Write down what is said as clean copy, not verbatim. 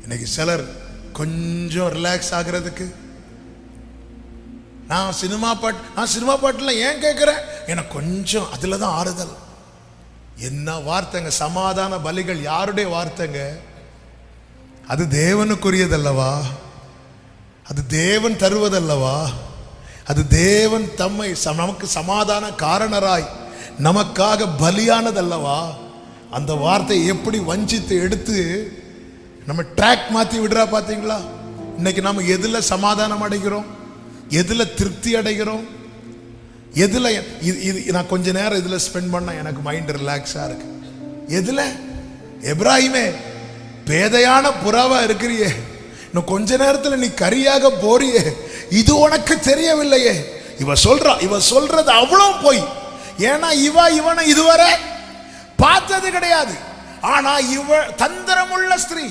இன்னைக்கு சிலர் கொஞ்சம் ரிலாக்ஸ் ஆகிறதுக்கு நான் சினிமா பாட்டுல ஏன் கேட்கிறேன், எனக்கு கொஞ்சம் அதுல தான் ஆறுதல். என்ன வார்த்தைங்க, சமாதான பலிகள் யாருடைய வார்த்தைங்க? அது தேவனுக்குரியதல்லவா, அது தேவன் தருவதல்லவா, அது தேவன் தம்மை நமக்கு சமாதான காரணராய் நமக்காக பலியானதல்லவா. அந்த வார்த்தையை எப்படி வஞ்சித்து எடுத்து நம்ம ட்ராக் மாத்தி விடுறா பாத்தீங்களா? இன்னைக்கு நம்ம எதுல சமாதானம் அடைகிறோம், எதுல திருப்தி அடைகிறோம், எதுல நான் கொஞ்ச நேரம் இதுல ஸ்பெண்ட் பண்ண எனக்கு மைண்ட் ரிலாக்ஸா இருக்கு. எதுல? எப்ராஹிமே, பேதையான புறாவா இருக்கிறியே, இன்னும் கொஞ்ச நேரத்துல நீ கரியாக போறியே, இது உனக்கு தெரியவில்லையே. இவ சொல்றது அவ்வளவு போய். ஏன்னா இவனை இதுவரை பார்த்தது கிடையாது. ஆனா இவ தந்திரமுள்ள ஸ்திரீ,